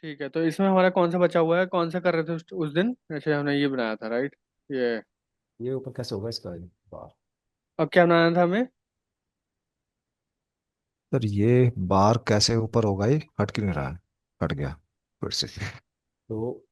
ठीक है, तो इसमें हमारा कौन सा बचा हुआ है, कौन सा कर रहे थे उस दिन? अच्छा, हमने ये बनाया था, राइट? ये। ये ऊपर कैसे होगा इसका बार? अब क्या बनाना था हमें? सर ये बार कैसे ऊपर होगा? ये हट क्यों नहीं रहा है? हट गया फिर से। तो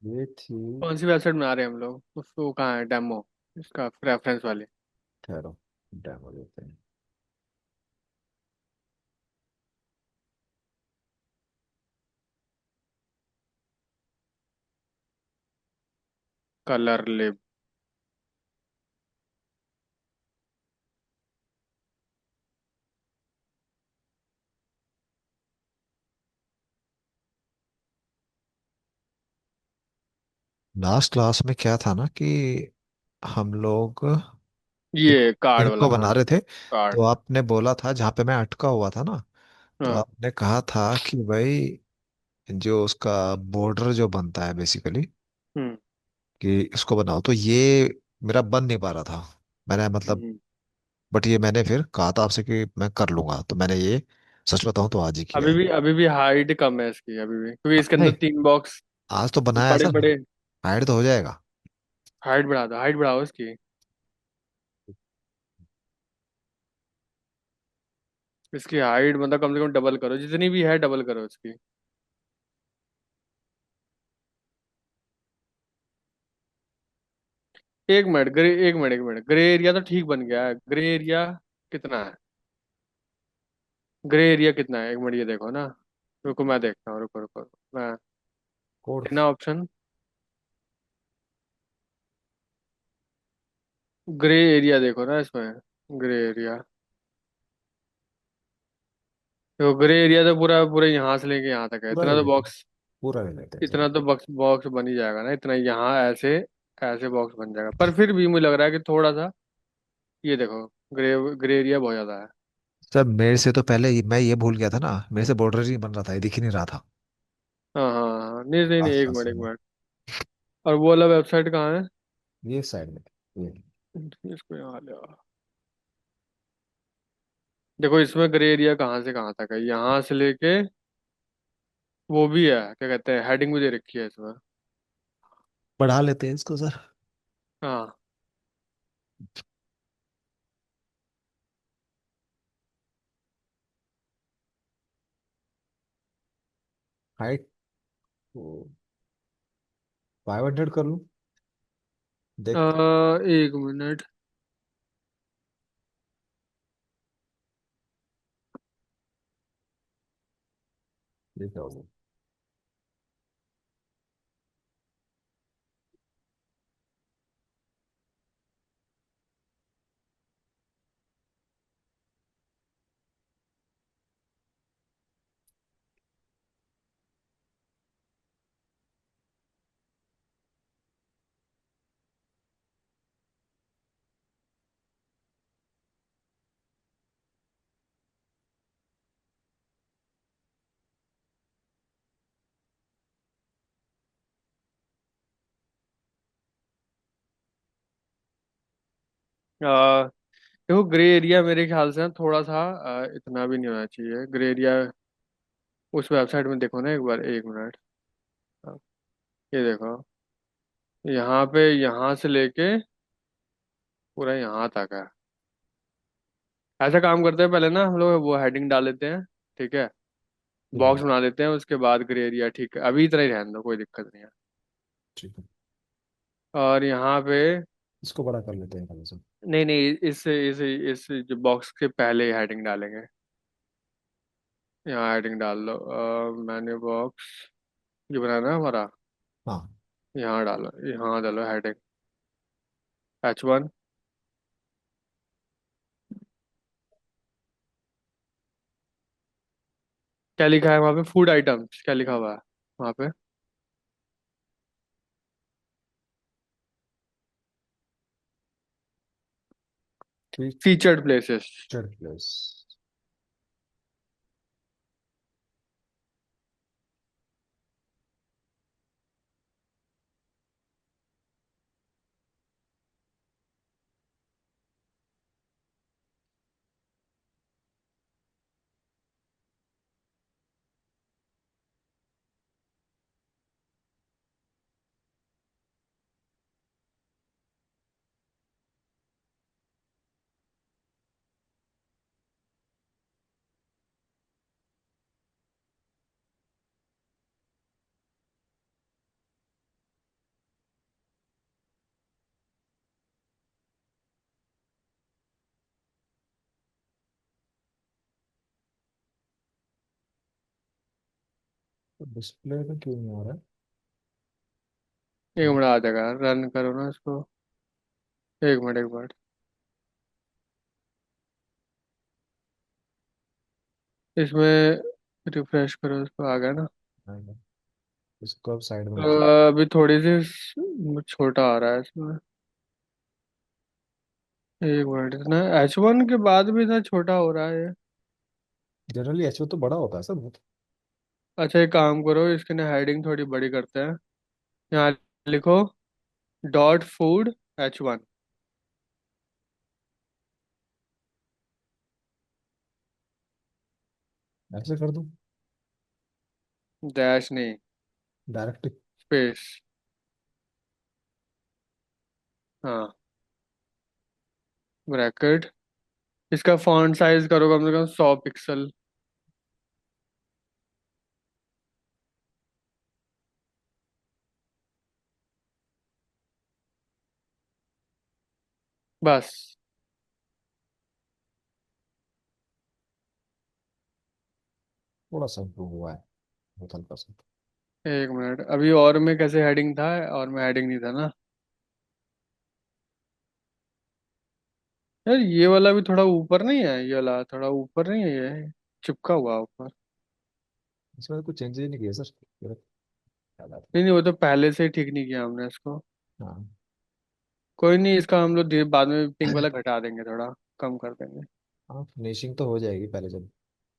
ये थी। कौन सी वेबसाइट बना रहे हैं हम लोग? उसको कहाँ है डेमो? इसका रेफरेंस वाली। ठहरो, डेमो देते हैं। कलर लिब। लास्ट क्लास में क्या था ना कि हम लोग एक ये कार्ड लिंक वाला, को हाँ। बना रहे थे। कार्ड। तो आपने बोला था जहाँ पे मैं अटका हुआ था ना, तो हाँ। आपने कहा था कि भाई जो उसका बॉर्डर जो बनता है बेसिकली, हम्म। कि इसको बनाओ। तो ये मेरा बन नहीं पा रहा था। मैंने मतलब, हम्म। बट ये मैंने फिर कहा था आपसे कि मैं कर लूंगा, तो मैंने ये सच बताऊं तो आज ही किया है। अभी भी हाइट कम है इसकी, अभी भी, क्योंकि इसके अंदर नहीं, तीन बॉक्स आज तो बनाया है बड़े सर। बड़े। हाइड तो हो जाएगा। हाइट बढ़ा दो, हाइट बढ़ाओ इसकी। इसकी हाइट मतलब कम से कम डबल करो, जितनी भी है डबल करो इसकी। 1 minute, grey, 1 minute, 1 minute, grey area तो ठीक बन गया है। ग्रे एरिया कितना है? ग्रे एरिया कितना है, 1 मिनट, ये देखो ना। रुको, मैं देखता हूँ, रुको रुको। मैं कोड। बिना ऑप्शन। ग्रे एरिया देखो ना इसमें। Grey area. देखो, ग्रे एरिया तो पूरा पूरा यहाँ से लेके यहाँ तक है, पूरा ले इतना तो लेते हैं, बॉक्स। पूरा ले लेते हैं सर। इतना तो बॉक्स बॉक्स बन ही जाएगा ना, इतना यहाँ ऐसे। ऐसे बॉक्स बन जाएगा, पर फिर भी मुझे लग रहा है कि थोड़ा सा। ये देखो। ग्रे ग्रे एरिया बहुत ज्यादा है। सर मेरे से तो पहले मैं ये भूल गया था ना, मेरे से बॉर्डर ही बन रहा था, ये दिख ही नहीं रहा था। हाँ हाँ हाँ, नहीं नहीं नहीं, आस एक पास मिनट, एक में। मिनट। और वो वाला वेबसाइट कहाँ है? ये साइड में। ये इसको यहाँ ले आओ। देखो, इसमें ग्रे एरिया कहाँ से कहाँ तक है, यहाँ से लेके। वो भी है, क्या कहते हैं, हेडिंग भी दे रखी है इसमें। बढ़ा लेते हैं इसको सर। हाँ। हाइट 500 कर लूँ? देखते हैं। 1 मिनट। ये क्या होगा? देखो, ग्रे एरिया मेरे ख्याल से ना थोड़ा सा, इतना भी नहीं होना चाहिए ग्रे एरिया। उस वेबसाइट में देखो ना एक बार, 1 मिनट। हाँ, ये देखो। यहाँ पे, यहाँ से लेके पूरा यहाँ तक है। ऐसा काम करते हैं, पहले ना हम लोग वो हेडिंग डाल लेते हैं। ठीक है। ठीक है। बॉक्स बना देते हैं, उसके बाद ग्रे एरिया, ठीक है, अभी इतना ही रहने दो, कोई दिक्कत नहीं है। ठीक है। और यहाँ पे। इसको बड़ा कर लेते हैं पहले से। नहीं नहीं, इस जो बॉक्स के पहले हेडिंग डालेंगे। यहाँ हेडिंग डाल लो, मेन्यू बॉक्स। ये बनाना है हमारा। हाँ। यहाँ डालो, यहाँ डालो हेडिंग। H1। क्या लिखा है वहाँ पे? फूड आइटम्स क्या लिखा हुआ है वहाँ पे? Featured places. Feature plus. तो डिस्प्ले में क्यों नहीं आ रहा एक है? मिनट आ जाएगा, रन करो ना इसको। एक मिनट एक मिनट। इसमें रिफ्रेश करो, इसको आ गया ना। आएगा। इसको अब साइड में तो रखो। अभी थोड़ी सी छोटा आ रहा है इसमें। एक मिनट, इतना H1 के बाद भी इतना छोटा हो रहा है ये। जनरली एच तो बड़ा होता है सर बहुत। अच्छा एक काम करो, इसकी ना हेडिंग थोड़ी बड़ी करते हैं। यहाँ लिखो .food H1। ऐसे कर दूं? डैश नहीं, डायरेक्ट? स्पेस। हाँ, ब्रैकेट। इसका फॉन्ट साइज करो कम से कम 100 पिक्सल। बस। थोड़ा सा इम्प्रूव हुआ है, बहुत हल्का सा। एक मिनट, अभी और में कैसे हेडिंग था, और में हेडिंग नहीं था ना। यार ये वाला भी थोड़ा ऊपर नहीं है, ये वाला थोड़ा ऊपर नहीं है ये, चिपका हुआ ऊपर। इसमें तो कुछ चेंजेस ही नहीं किए सर, मेरा ख्याल आता नहीं नहीं, वो तो पहले से ही ठीक नहीं किया हमने इसको। है। हाँ। कोई नहीं, इसका हम लोग धीरे बाद में पिंक वाला घटा देंगे, थोड़ा कम कर देंगे। हाँ फिनिशिंग तो हो जाएगी पहले जब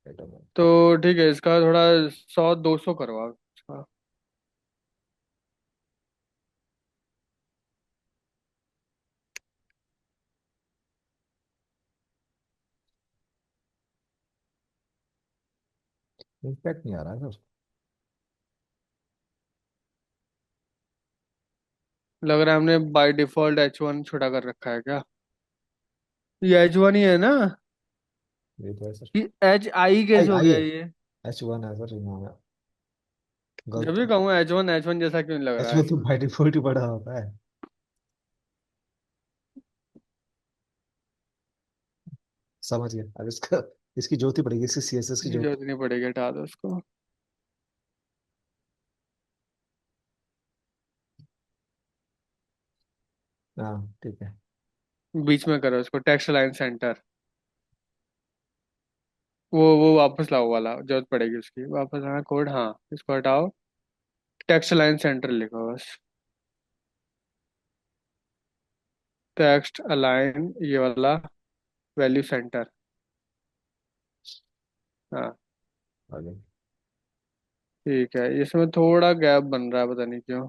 आइटम है। तो ठीक है, इसका थोड़ा 100 200 करो आप इसका। इम्पैक्ट नहीं आ रहा है सर। लग रहा है हमने बाय डिफॉल्ट H1 छोटा कर रखा है क्या। ये H1 ही है ना। ये तो है सर। ये HI आई कैसे हो आई गया है। ये। H1 है सर, इन्होंने जब गलत। भी कहूँ H1 जैसा क्यों नहीं लग रहा है H1 तो इसमें। बाई डिफॉल्ट ही बड़ा होता है। समझ गया अब इसका। इसकी जरूरत ही पड़ेगी, इसकी सीएसएस की ये जरूरत। जरूरत नहीं पड़ेगी, हटा दो उसको। हाँ ठीक है। बीच में करो इसको, टेक्स्ट लाइन सेंटर। वो वापस लाओ वाला, जरूरत पड़ेगी उसकी, वापस आना कोड, हाँ इसको हटाओ। टेक्स्ट लाइन सेंटर लिखो बस। टेक्स्ट अलाइन ये वाला, वैल्यू सेंटर। हाँ आगे। ठीक है, इसमें थोड़ा गैप बन रहा है, पता नहीं क्यों।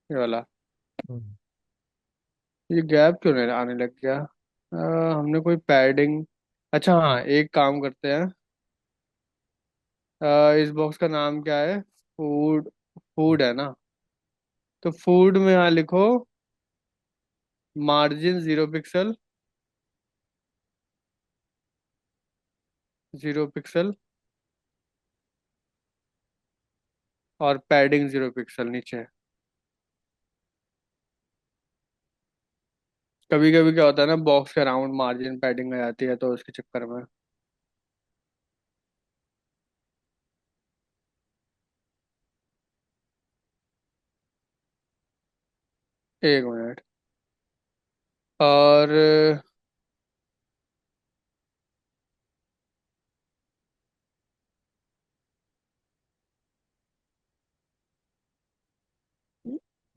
ये वाला, हम्म, ये गैप क्यों नहीं आने लग गया। हमने कोई पैडिंग। अच्छा हाँ, एक काम करते हैं। इस बॉक्स का नाम क्या है। फूड। फूड है ना। तो फूड में यहाँ लिखो मार्जिन 0 पिक्सल। 0 पिक्सल। और पैडिंग 0 पिक्सल नीचे। कभी कभी क्या होता है ना, बॉक्स के राउंड मार्जिन पैडिंग आ जाती है, तो उसके चक्कर में। एक मिनट। और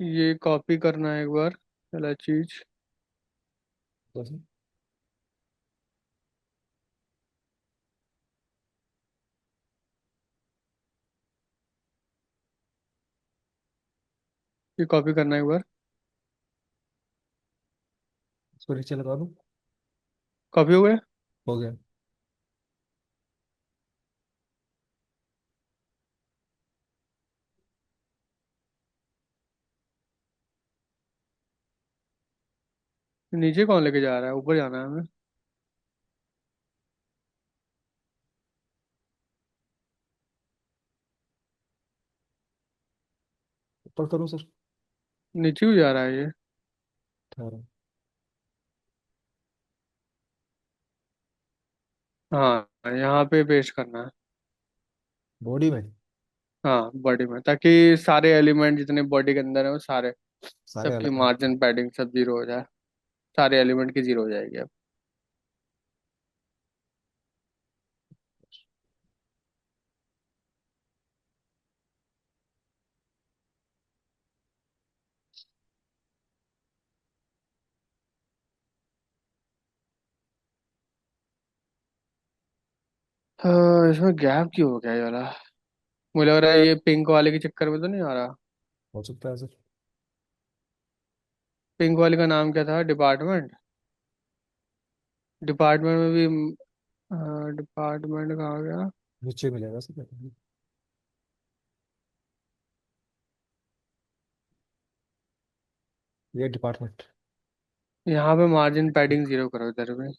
ये कॉपी करना है एक बार, पहला चीज। तो सर, ये कॉपी करना है एक बार। इसको नीचे लगा दूं? कॉपी हो गया। हो गया। नीचे कौन लेके जा रहा है, ऊपर जाना है हमें। ऊपर करूँ सर? नीचे भी जा रहा है ये। ठहरो। हाँ यहाँ पे पेस्ट करना है। बॉडी में? हाँ बॉडी में, ताकि सारे एलिमेंट जितने बॉडी के अंदर है वो सारे, सारे सबकी एलिमेंट। मार्जिन पैडिंग सब जीरो हो जाए। सारे एलिमेंट की जीरो हो जाएगी अब। इसमें गैप क्यों हो गया ये वाला? मुझे लग रहा है ये पिंक वाले के चक्कर में तो नहीं आ रहा। हो सकता है सर। पिंक वाले का नाम क्या था, डिपार्टमेंट? डिपार्टमेंट में भी डिपार्टमेंट कहाँ गया? नीचे मिलेगा सर। ये डिपार्टमेंट। यहाँ पे मार्जिन पैडिंग जीरो करो इधर भी।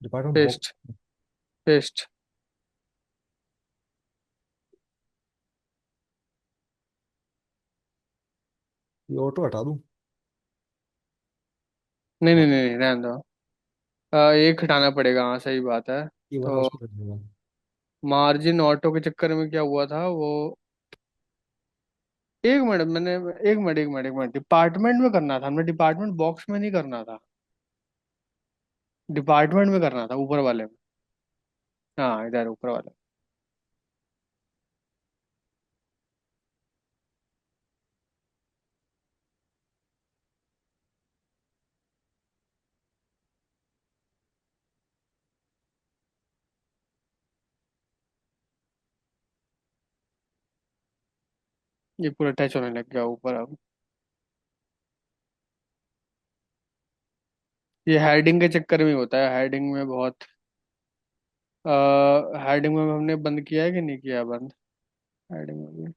Department box. पेस्ट। पेस्ट। ये ऑटो हटा दूं? नहीं हाँ, नहीं नहीं नहीं, रहने दो। एक हटाना पड़ेगा, हाँ सही बात है। ये वाला तो उसको कर दूंगा। मार्जिन ऑटो के चक्कर में क्या हुआ था वो, एक मिनट मैंने, एक मिनट डिपार्टमेंट में करना था, हमने डिपार्टमेंट बॉक्स में नहीं करना था, डिपार्टमेंट में करना था, ऊपर वाले में। हाँ इधर ऊपर वाले। ये पूरा टच होने लग गया ऊपर अब। ये हेडिंग के चक्कर में होता है, हेडिंग में बहुत, हेडिंग में हमने बंद किया है कि नहीं किया बंद? हेडिंग में भी,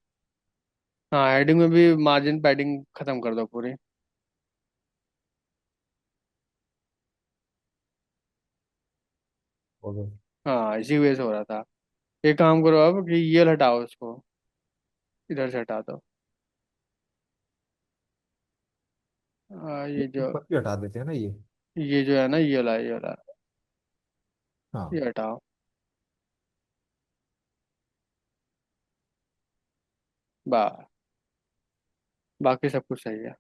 हाँ हेडिंग में भी मार्जिन पैडिंग खत्म कर दो पूरी। हो गया। हाँ इसी वजह से हो रहा था। एक काम करो अब कि ये हटाओ इसको, इधर से हटा दो। ये ये जो, ऊपर भी हटा देते हैं ना ये। ये जो है ना, ये वाला हाँ। ये हटाओ। बा बाकी सब कुछ सही है।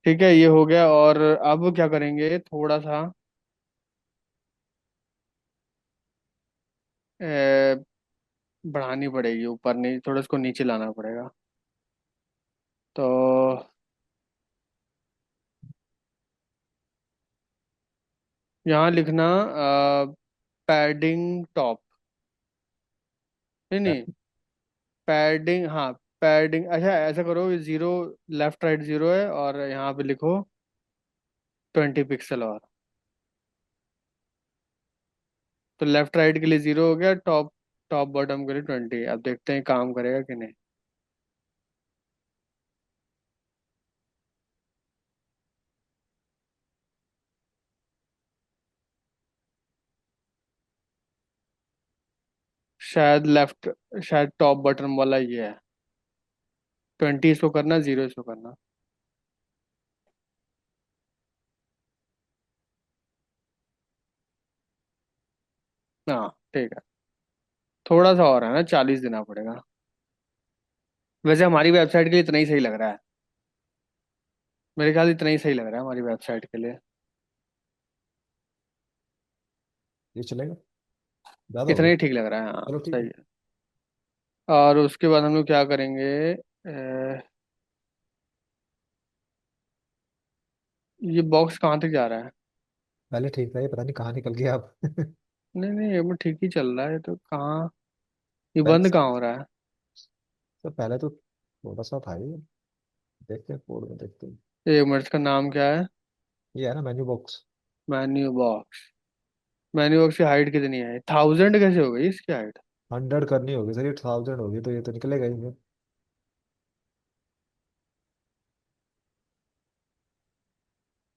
ठीक है ये हो गया, और अब क्या करेंगे, थोड़ा सा ए, बढ़ानी पड़ेगी, ऊपर नहीं, थोड़ा इसको नीचे लाना पड़ेगा। तो यहाँ लिखना पैडिंग टॉप, नहीं नहीं, पैडिंग, हाँ पैडिंग, अच्छा ऐसा करो, जीरो, लेफ्ट राइट जीरो है, और यहाँ पे लिखो 20 पिक्सल और। तो लेफ्ट राइट के लिए जीरो हो गया, टॉप टॉप बॉटम के लिए 20। अब देखते हैं काम करेगा कि नहीं। शायद लेफ्ट, शायद टॉप बटन वाला ये है। 20 इसको करना, जीरो इसको करना। हाँ ठीक है। थोड़ा सा और है ना, 40 देना पड़ेगा। वैसे हमारी वेबसाइट के लिए इतना ही सही लग रहा है, मेरे ख्याल से इतना ही सही लग रहा है हमारी वेबसाइट के लिए। ये चलेगा? ज़्यादा हो इतना गया। ही ठीक लग रहा है, हाँ चलो ठीक सही है। है। और उसके बाद हम लोग क्या करेंगे, अ, ये बॉक्स कहाँ तक जा रहा है? पहले ठीक था, ये पता नहीं कहाँ निकल गया अब। नहीं नहीं, ये ठीक ही चल रहा है, ये तो कहाँ, ये पहले बंद कहाँ हो रहा है? तो पहले तो थोड़ा सा था ये। देखते हैं कोड में, देखते हैं। एक मिनट, इसका नाम क्या है? ये है ना menu box. Menu box. Menu box की हाइट कितनी है, 1000 कैसे हो गई इसकी हाइट? 100 करनी होगी सर, ये 1000 होगी तो ये तो निकलेगा ही नहीं।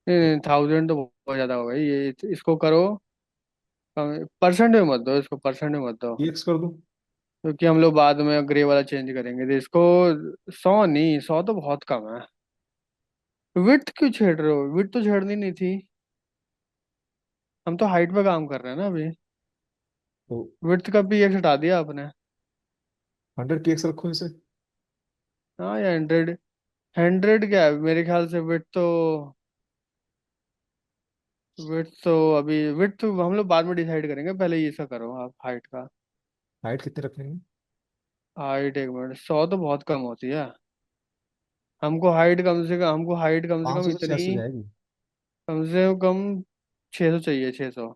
नहीं नहीं, 1000 तो बहुत ज्यादा हो गई ये, इसको करो, परसेंट में मत दो, इसको परसेंट में मत दो, पीएक्स कर दूं? क्योंकि हम लोग बाद में ग्रे वाला चेंज करेंगे, तो इसको 100 नहीं, 100 तो बहुत कम है। विड्थ क्यों छेड़ रहे हो, विड्थ तो छेड़नी नहीं थी, हम तो हाइट पे काम कर रहे हैं ना अभी। तो विड्थ का भी एक हटा दिया आपने। 100 px रखो इसे। हाँ या 100। 100 क्या है मेरे ख्याल से विड्थ तो। विड्थ तो अभी विड्थ तो हम लोग बाद में डिसाइड करेंगे, पहले ये सा करो आप हाइट का। हाइट कितनी रखनी है? हाइट एक मिनट, 100 तो बहुत कम होती है। हमको हाइट कम से कम 500 से इतनी। 600 जाएगी। कम से कम 600 चाहिए, 600।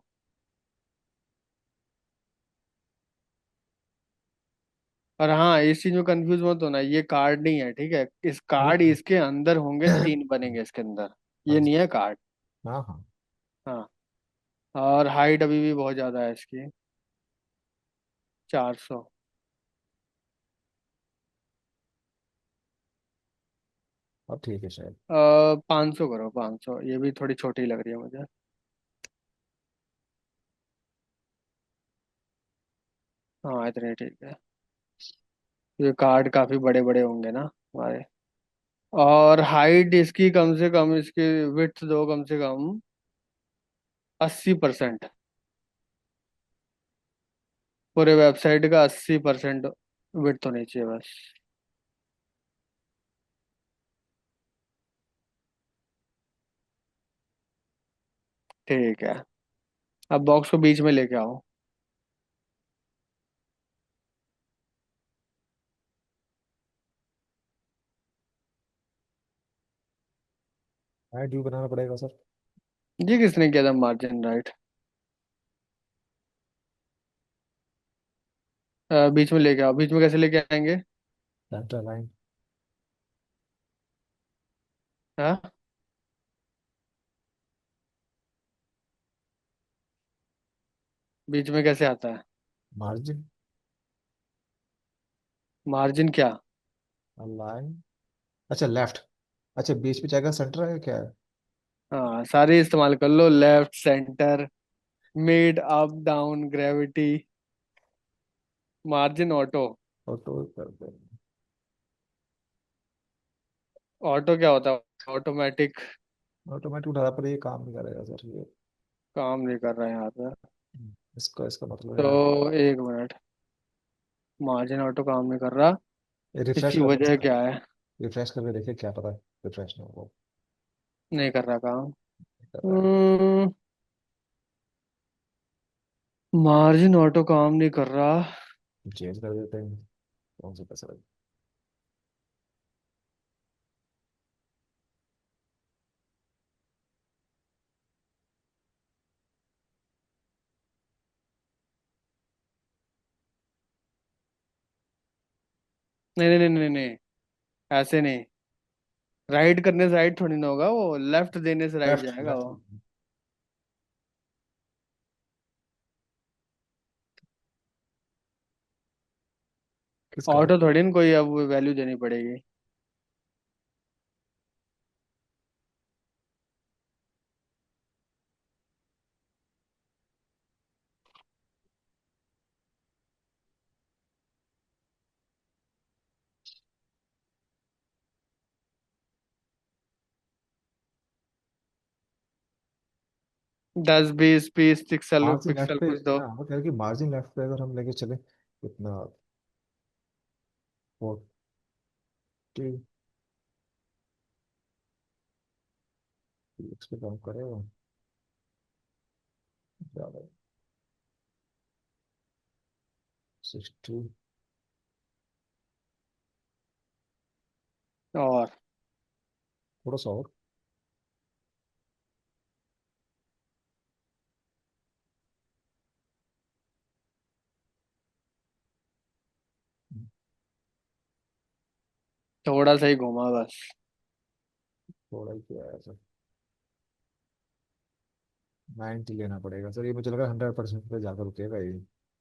और हाँ, इस चीज में कंफ्यूज मत होना, ये कार्ड नहीं है ठीक है। इस अरे कार्ड इसके अंदर होंगे, 3 बनेंगे इसके अंदर। हाँ ये जी। नहीं है कार्ड। हाँ हाँ। हाँ। और हाइट अभी भी बहुत ज्यादा है इसकी। 400। अब ठीक है शायद। 500 करो, 500, ये भी थोड़ी छोटी लग रही है मुझे। हाँ इतने ठीक है। ये कार्ड काफी बड़े बड़े होंगे ना हमारे। और हाइट इसकी कम से कम, इसकी विड्थ दो कम से कम 80%। पूरे वेबसाइट का 80% विड्थ होनी चाहिए बस। ठीक है। अब बॉक्स को बीच में लेके आओ। हाइट व्यू बनाना पड़ेगा सर। ये किसने किया था मार्जिन राइट? बीच में लेके आओ, बीच में कैसे लेके आएंगे? Centre line. हाँ। बीच में कैसे आता है? मार्जिन। मार्जिन क्या? लाइन। अच्छा लेफ्ट। अच्छा बीच में जाएगा, सेंटर है क्या है? हाँ, सारे इस्तेमाल कर लो, left centre, mid, up down, gravity, margin, auto. Auto कर दे। ऑटो क्या होता है? ऑटोमेटिक। ऑटोमेटिक उठा पर ये काम नहीं करेगा सर ये। काम नहीं कर रहा है यहाँ पे। इसका इसका मतलब तो यार। एक मिनट, मार्जिन ऑटो काम नहीं कर रहा, रिफ्रेश इसकी कर वजह सर। क्या है? रिफ्रेश करके देखिए क्या पता है। रिफ्रेश नहीं होगा। नहीं कर रहा काम। नहीं कर रहा है। मार्जिन ऑटो काम नहीं कर रहा। चेंज कर देते हैं। कौन सा पैसा लगे? नहीं नहीं नहीं नहीं नहीं, ऐसे नहीं। राइट करने से राइट थोड़ी ना होगा वो, लेफ्ट देने से राइट लेफ्ट जाएगा लेफ्ट। वो। किसका है? ऑटो थोड़ी ना कोई अब वैल्यू देनी पड़ेगी। 10 20 30 पिक्सल मार्जिन लेफ्ट पिक्सल पे। कुछ दो। हाँ वो कह रहे कि मार्जिन लेफ्ट पे अगर हम लेके चले कितना? 40 इस पे काम करेगा ज्यादा। 60। और थोड़ा सा और। थोड़ा सा ही घुमा बस। थोड़ा ही किया है सर। 90 लेना पड़ेगा सर, ये मुझे लगा 100% पे जाकर रुकेगा ये।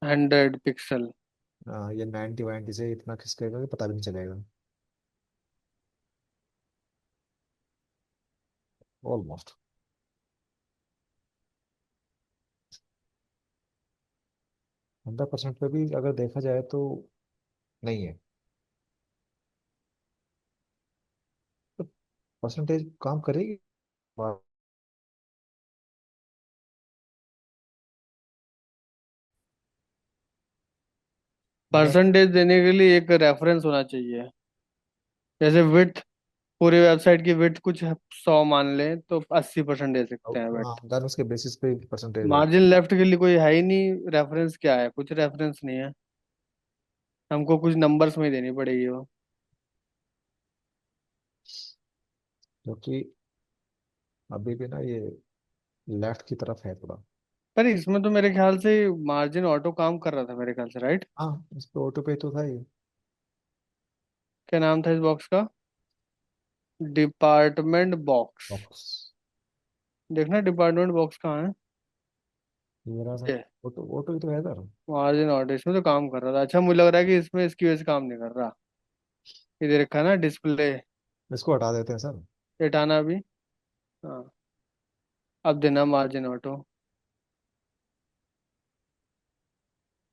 100 पिक्सल। ये 90 वाइंटी से इतना खिसकेगा कि पता भी नहीं चलेगा। ऑलमोस्ट। 100% पे भी अगर देखा जाए तो नहीं है। तो परसेंटेज काम करेगी। मैं परसेंटेज देने के लिए एक रेफरेंस होना चाहिए। जैसे विड्थ, पूरी वेबसाइट की विड्थ कुछ 100 मान लें तो 80% दे सकते हैं हाँ विड्थ। देन उसके बेसिस पे परसेंटेज होगा। मार्जिन लेफ्ट के लिए कोई है ही नहीं, रेफरेंस क्या है, कुछ रेफरेंस नहीं है। हमको कुछ नंबर्स में ही देनी पड़ेगी वो। क्योंकि अभी भी ना ये लेफ्ट की तरफ है थोड़ा। पर इसमें तो मेरे ख्याल से मार्जिन ऑटो काम कर रहा था मेरे ख्याल से, राइट? हाँ इस पे ऑटो पे तो था ही। क्या नाम था इस बॉक्स का? Department box. बॉक्स देखना डिपार्टमेंट बॉक्स कहाँ है। मेरा सर। ये ऑटो ऑटो ही तो है सर। मार्जिन ऑटो इसमें तो काम कर रहा था। अच्छा, मुझे लग रहा है कि इसमें इसकी वजह से काम नहीं कर रहा। इधर रखा है ना डिस्प्ले। इसको हटा देते हैं सर। हटाना भी। हाँ। अब देना मार्जिन ऑटो।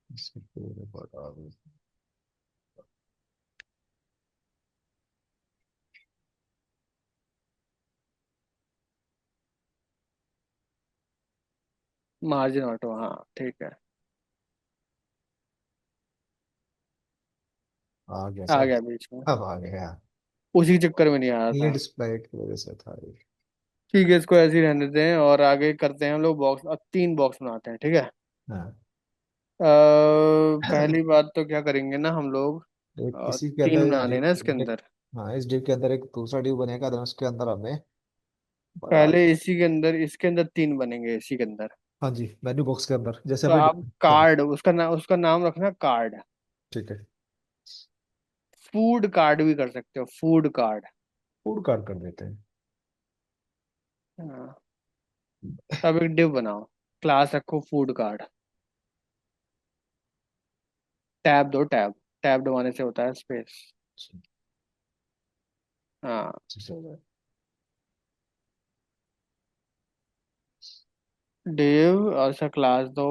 इसको पूरे को हटा देते मार्जिन ऑटो, हाँ ठीक है। हैं। आ गया आ सर। गया बीच में। अब आ गया। उसी के चक्कर में नहीं आ रहा ये था। डिस्प्ले की वजह से था ये। ठीक है, इसको ऐसे ही रहने देते हैं और आगे करते हैं हम लोग बॉक्स। अब 3 बॉक्स बनाते हैं, ठीक है। हाँ। पहली बात तो क्या करेंगे ना हम लोग। एक इसी के अंदर 3 एक बना डिव लेना इसके एक, अंदर। हाँ इस डिव के अंदर एक दूसरा डिव बनेगा देन उसके अंदर हमें बड़ा। पहले इसी के अंदर, इसके अंदर 3 बनेंगे इसी के अंदर। हाँ जी मेन्यू बॉक्स के अंदर जैसे तो हमने आप करा। कार्ड, उसका नाम रखना कार्ड। ठीक है। फूड कार्ड भी कर सकते हो, फूड कार्ड। फूड कार्ड कर देते हैं। हाँ। अब एक डिव बनाओ, क्लास रखो फूड कार्ड। टैब दो, टैब। टैब दबाने से होता है स्पेस। हाँ। ठीक है। डिव और सा क्लास दो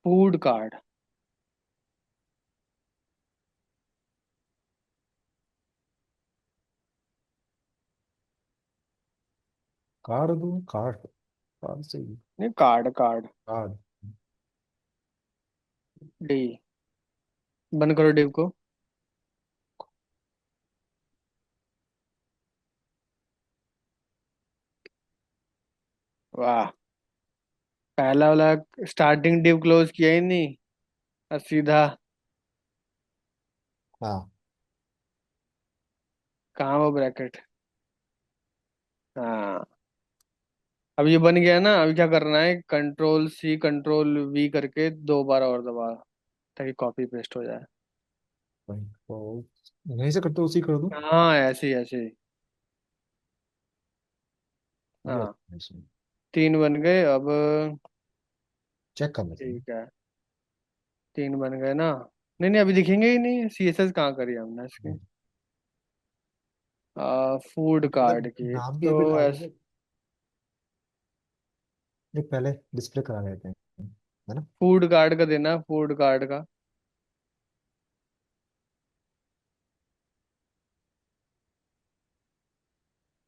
फूड कार्ड। कार्ड दूँ कार्ड। कार्ड से ही। नहीं, कार्ड कार्ड। कार्ड। डी। बंद करो डिव को। वाह। पहला वाला स्टार्टिंग डिव क्लोज किया ही नहीं और सीधा। हाँ कहाँ वो ब्रैकेट? हाँ। अब ये बन गया ना, अभी क्या करना है, कंट्रोल वी करके 2 बार और दबा, ताकि कॉपी पेस्ट हो जाए। वही तो यहीं से करते उसी कर दूँ। हाँ, ऐसे ही ऐसे ही। ये हाँ। 3 बन गए अब। चेक कर लेते हैं। ठीक है, 3 बन गए ना। नहीं नहीं, अभी दिखेंगे ही नहीं, सीएसएस कहाँ करी हमने इसकी। फूड इसके अंदर कार्ड की नाम भी तो अभी डाल ऐसे। देंगे। ये पहले डिस्प्ले करा लेते हैं है ना। फूड कार्ड का देना, फूड कार्ड का।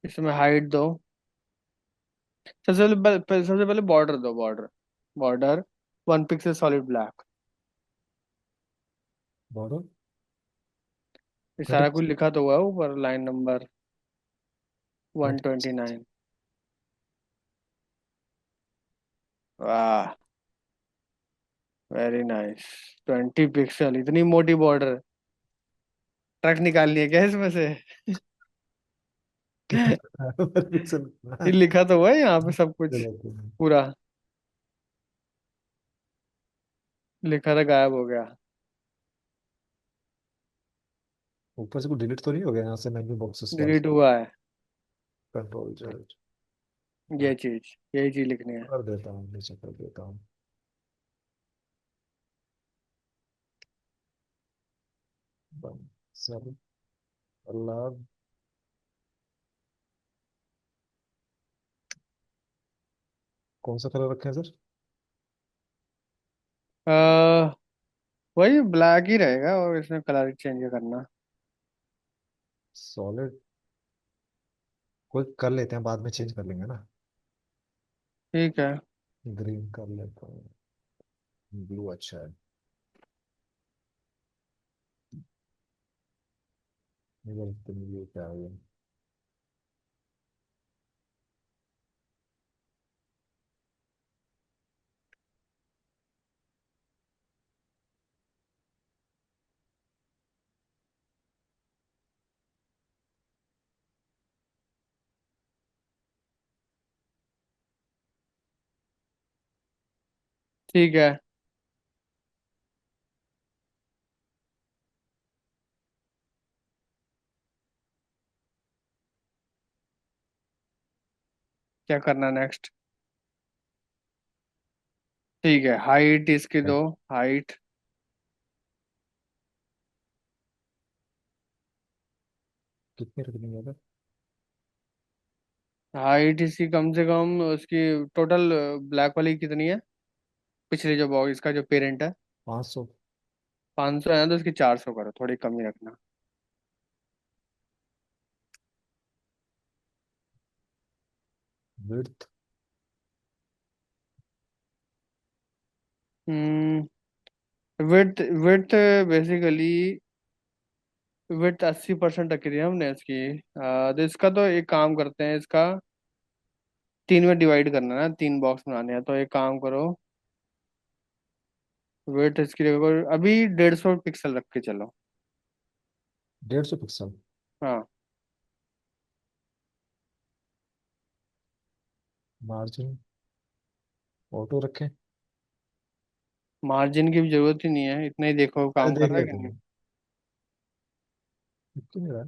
इसमें हाइट दो। सबसे पहले बॉर्डर दो, border. Border 1 pixel solid black. Border ये सारा कटिंग। कुछ लिखा तो हुआ है ऊपर, लाइन नंबर 129। वाह, वेरी नाइस। 20 पिक्सल, इतनी मोटी बॉर्डर। ट्रक निकालनी है क्या इसमें से? कितना पिक्सल। ये लिखा तो हुआ है यहाँ पे सब कुछ पूरा। लिखा था, गायब हो गया। ऊपर से कुछ डिलीट तो नहीं हो गया यहाँ से मेन्यू बॉक्सेस वाला। डिलीट हुआ है। Control Z. ये चीज, यही चीज लिखनी है। कर देता हूँ नीचे कर देता हूँ। बंद। सर। अल्लाह। कौन सा कलर रखे हैं सर। आ, वही ब्लैक ही रहेगा, और इसमें कलर चेंज करना। सॉलिड। कोई कर लेते हैं बाद में चेंज कर लेंगे ना। ठीक है। ग्रीन कर लेता हूँ। ब्लू अच्छा है। ये क्या है ये? ठीक है। क्या करना नेक्स्ट? ठीक है, हाइट इसकी है, दो। हाइट। कितनी रखनी है अगर? हाइट इसकी कम से कम उसकी टोटल ब्लैक वाली कितनी है? पिछले जो बॉक्स इसका जो पेरेंट है। 500। 500 है तो उसकी 400 करो, थोड़ी कम ही रखना। विड्थ। हम्म। विड्थ। विड्थ बेसिकली विड्थ 80% रखी थी हमने इसकी। तो इसका तो एक काम करते हैं, इसका तीन में डिवाइड करना है ना, तीन बॉक्स बनाने हैं, तो एक काम करो। विड्थ इसकी देखो अभी 150 पिक्सल रख के चलो। 150 पिक्सल। हाँ। मार्जिन ऑटो रखें? मार्जिन की भी जरूरत ही नहीं है, इतना ही देखो अरे काम कर देख रहा है लेते कि नहीं। हैं। क्यों नहीं रहा?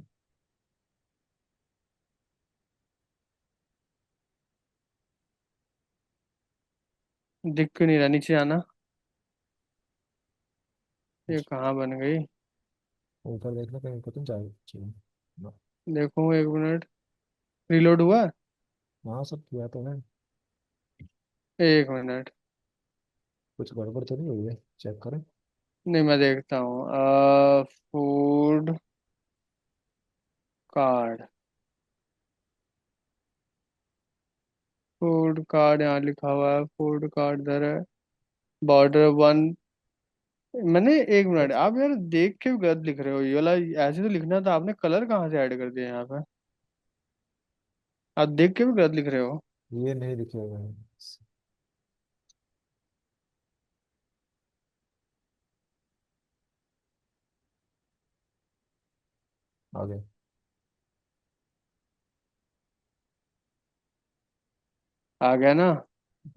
दिख क्यों नहीं रहा, नीचे आना। ये कुछ कहाँ बन गई? ऊपर देखना कहीं ऊपर तुम जाए चलो ना। देखो एक मिनट। रिलोड हुआ? हाँ सब किया तो है। एक मिनट। कुछ गड़बड़ तो नहीं हुई है, चेक करें। नहीं, मैं देखता हूँ। Food card. फूड कार्ड यहाँ लिखा हुआ है, फूड कार्ड इधर है। Border one. मैंने एक मिनट, आप यार देख के भी गलत लिख रहे हो, ये वाला ऐसे तो लिखना था, आपने कलर कहाँ से ऐड कर दिया यहाँ पे? आप देख के भी गलत लिख रहे हो। ये नहीं दिखेगा। आगे। आ गया ना?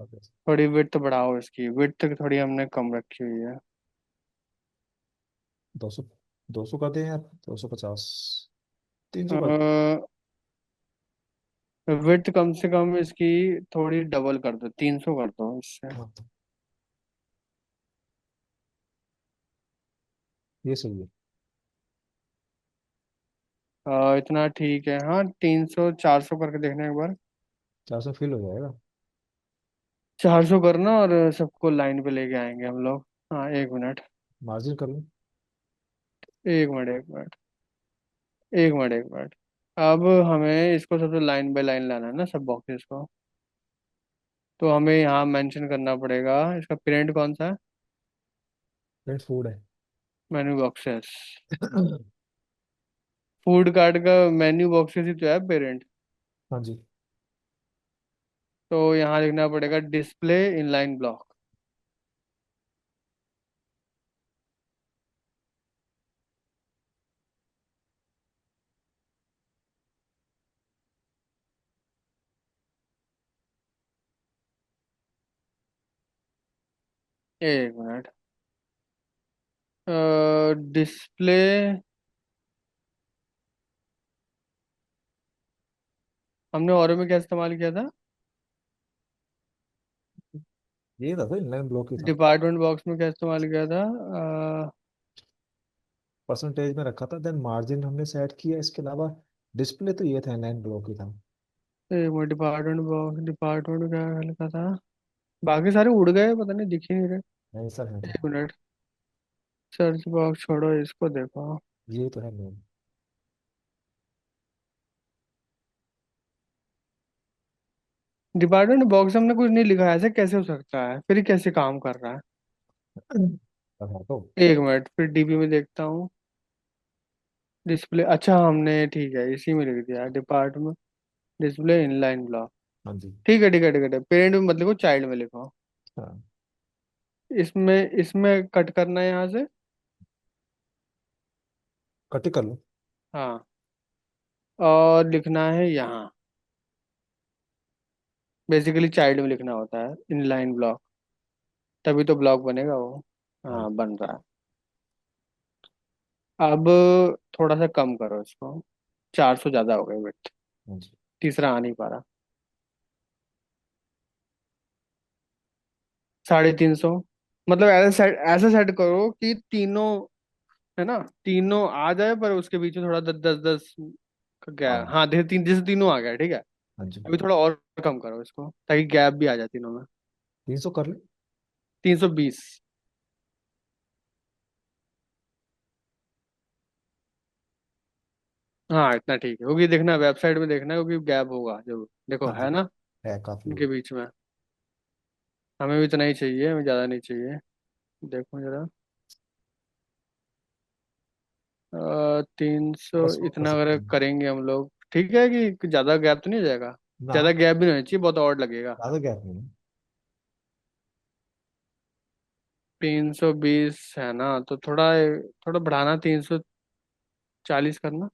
आगे। थोड़ी विड्थ बढ़ाओ, इसकी विड्थ थोड़ी हमने कम रखी हुई है। 200। 200 का दें यार, 250। 300 का। विड्थ कम से कम इसकी थोड़ी डबल कर दो, 300 कर दो इससे। हाँ ये सही है। इतना ठीक है, हाँ 300 400 करके देखना एक बार। 400 फील हो जाएगा। 400 करना और सबको लाइन पे लेके आएंगे हम लोग। हाँ एक मिनट। मार्जिन कर लूँ? एक मिनट, एक मिनट, एक मिनट, एक मिनट। अब हमें इसको सबसे लाइन बाय लाइन लाना है ना, सब बॉक्सेस को। तो हमें यहाँ मेंशन करना पड़ेगा, इसका पेरेंट कौन सा है? फ्रेंड फूड है। Menu boxes. फूड कार्ट का मेन्यू बॉक्सेस ही तो है पेरेंट। हाँ जी। तो यहाँ लिखना पड़ेगा डिस्प्ले इनलाइन ब्लॉक। एक मिनट। डिस्प्ले। हमने और में क्या इस्तेमाल किया था? ये था तो इनलाइन ब्लॉक ही था। डिपार्टमेंट बॉक्स में क्या इस्तेमाल किया था? परसेंटेज में रखा था, देन मार्जिन हमने सेट किया, इसके अलावा डिस्प्ले तो ये था, इनलाइन ब्लॉक ही था। एक मिनट, डिपार्टमेंट बॉक्स, डिपार्टमेंट क्या लिखा था? बाकी सारे उड़ गए, पता नहीं, दिख ही नहीं रहे। नहीं सर है तो। एक मिनट। सर्च बॉक्स छोड़ो, इसको देखो। ये तो है मेन। डिपार्टमेंट बॉक्स हमने कुछ नहीं लिखा है, ऐसे कैसे हो सकता है, फिर ये कैसे काम कर रहा है? अब है तो। एक मिनट, फिर डीबी में देखता हूँ। डिस्प्ले, अच्छा हमने ठीक है इसी में लिख दिया डिपार्टमेंट, डिस्प्ले इनलाइन ब्लॉक। हाँ जी। ठीक है ठीक है ठीक है, पेरेंट में मत लिखो, चाइल्ड में लिखो। हाँ, इसमें इसमें कट करना है यहाँ से। कट कर लो। हाँ, और लिखना है यहाँ, बेसिकली चाइल्ड में लिखना होता है इनलाइन ब्लॉक, तभी तो ब्लॉक बनेगा वो। हाँ हाँ बन रहा है। अब थोड़ा सा कम करो इसको, 400 ज्यादा हो गए बिट, हाँ जी। तीसरा आ नहीं पा रहा। 350, मतलब ऐसा सेट करो कि तीनों, है ना, तीनों आ जाए, पर उसके बीच में थोड़ा 10 10 10 का हाँ। गैप। हाँ देखो, तीन जैसे तीनों आ गया, ठीक है। हाँ जी। अभी थोड़ा और कम करो इसको, ताकि गैप भी आ जाए तीनों में। 300 कर ले। 320। हाँ इतना ठीक है, क्योंकि देखना वेबसाइट में देखना, क्योंकि गैप होगा जब, देखो हाँ है जी, ना, है काफी इनके है। बीच में। हमें भी इतना ही चाहिए, हमें ज़्यादा नहीं चाहिए। देखो जरा, 300 प्लस और कर इतना सकते अगर हैं। करेंगे हम लोग, ठीक है कि ज़्यादा गैप तो नहीं हो जाएगा। ना, ज़्यादा गैप भी नहीं होना चाहिए, बहुत ऑड लगेगा। ज्यादा गैप नहीं है। 320 है ना, तो थोड़ा थोड़ा बढ़ाना, 340 करना।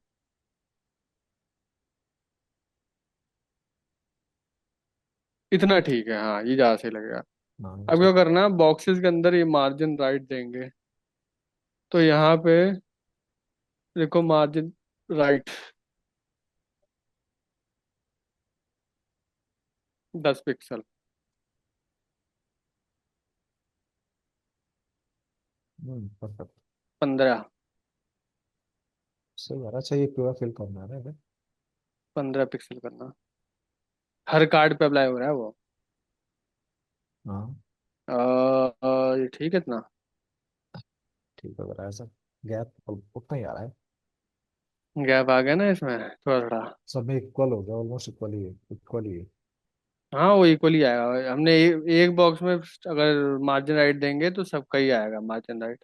इतना ठीक है, हाँ ये ज़्यादा सही लगेगा। हाँ अब क्या ठीक। करना, बॉक्सेस के अंदर ये मार्जिन राइट देंगे, तो यहाँ पे देखो मार्जिन राइट 10 पिक्सल। परफेक्ट। 15, सही है। अच्छा, ये पूरा फिल करना है ना इधर? 15 पिक्सल करना, हर कार्ड पे अप्लाई हो रहा है वो। हाँ ये ठीक है इतना। ठीक है, अगर ऐसा गैप उतना ही आ रहा है। गैप आ गया ना इसमें थोड़ा थोड़ा। सब में इक्वल हो गया, ऑलमोस्ट इक्वल ही है, इक्वल ही है। हाँ वो इक्वली आएगा, हमने एक बॉक्स में अगर मार्जिन राइट देंगे तो सबका ही आएगा मार्जिन राइट।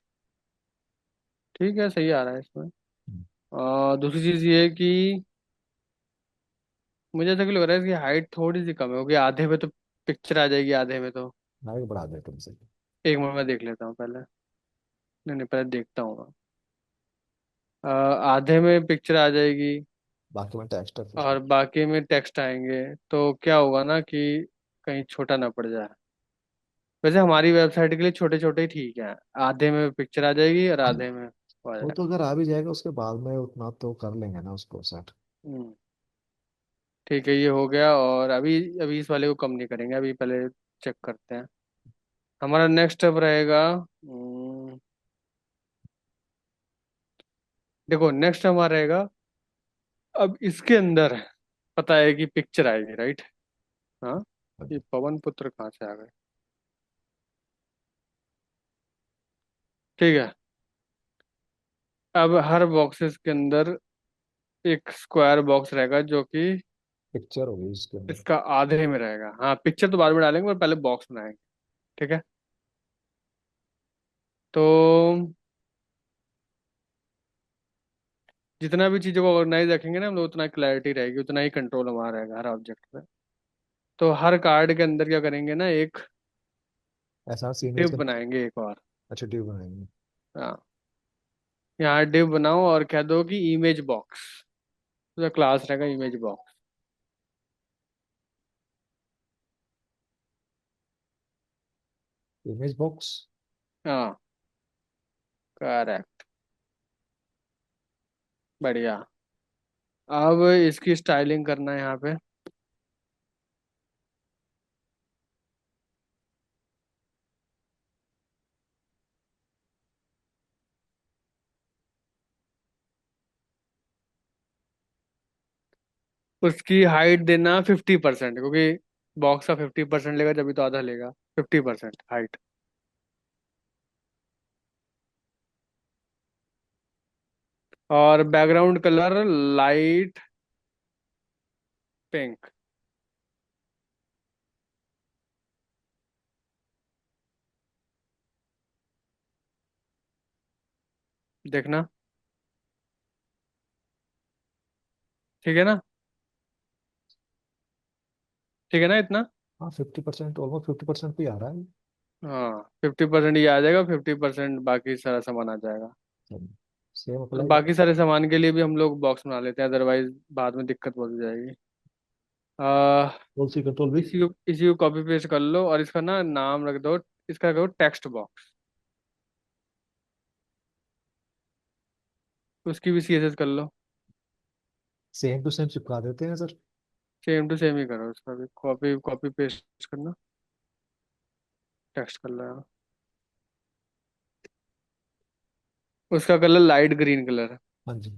ठीक है, सही आ रहा है इसमें। हम्म, दूसरी चीज़ ये है कि मुझे ऐसा क्यों लग रहा है, इसकी हाइट थोड़ी सी कम है, क्योंकि आधे में तो पिक्चर आ जाएगी, आधे में तो। आगे बढ़ा दे तुमसे। एक मिनट में देख लेता हूँ पहले। नहीं नहीं, पहले देखता हूँ मैं। आधे में पिक्चर आ जाएगी, बाकी में टेक्स्ट है फिर। और बाकी में टेक्स्ट आएंगे, तो क्या होगा ना कि कहीं छोटा ना पड़ जाए। वैसे हमारी वेबसाइट के लिए छोटे छोटे ही ठीक है, आधे में पिक्चर आ जाएगी और आधे में हो वो जाएगा। तो अगर आ भी जाएगा उसके बाद में उतना तो कर लेंगे ना उसको सेट। हम्म, ठीक है, ये हो गया। और अभी अभी इस वाले को कम नहीं करेंगे, अभी पहले चेक करते हैं। हमारा नेक्स्ट स्टेप रहेगा, देखो नेक्स्ट हमारा रहेगा, अब इसके अंदर पता है कि पिक्चर आएगी, राइट। हाँ, ये पवन पुत्र कहाँ से आ गए। ठीक है, अब हर बॉक्सेस के अंदर एक स्क्वायर बॉक्स रहेगा, जो कि पिक्चर होगी इसके अंदर। इसका आधे में रहेगा। हाँ पिक्चर तो बाद में डालेंगे, पर पहले बॉक्स बनाएंगे। ठीक है, तो जितना भी चीज़ों को ऑर्गेनाइज रखेंगे ना हम लोग, उतना क्लैरिटी रहेगी, उतना ही कंट्रोल हमारा रहेगा हर ऑब्जेक्ट पे। तो हर कार्ड के अंदर क्या करेंगे ना, एक ऐसा सी इमेज डिव के अंदर। बनाएंगे एक और। अच्छा, ट्यूब बनाएंगे। हाँ, यहाँ डिव बनाओ और कह दो कि इमेज बॉक्स, तो क्लास रहेगा इमेज बॉक्स। Image box. हाँ करेक्ट, बढ़िया। अब इसकी स्टाइलिंग करना है यहाँ पे। उसकी हाइट देना 50%, क्योंकि बॉक्स का 50% लेगा जब भी तो आधा लेगा। 50% हाइट। और बैकग्राउंड कलर लाइट पिंक। देखना, ठीक है ना? ठीक है ना इतना? हाँ 50%, ऑलमोस्ट 50% भी आ रहा है। हाँ, 50% ये आ जाएगा, 50% बाकी सारा सामान आ जाएगा। सेम और अप्लाई कर। बाकी सारे सामान के लिए भी हम लोग बॉक्स बना लेते हैं, अदरवाइज बाद में दिक्कत बहुत हो जाएगी। आ, कंट्रोल सी कंट्रोल भी। इसी को कॉपी पेस्ट कर लो और इसका ना नाम रख दो। इसका रखो टेक्स्ट बॉक्स। उसकी भी सीएसएस कर लो। सेम टू सेम चिपका देते हैं सर। सेम टू सेम ही करो, उसका भी कॉपी कॉपी पेस्ट करना। टेक्स्ट कर लो यार। उसका कलर लाइट ग्रीन कलर है। हाँ जी।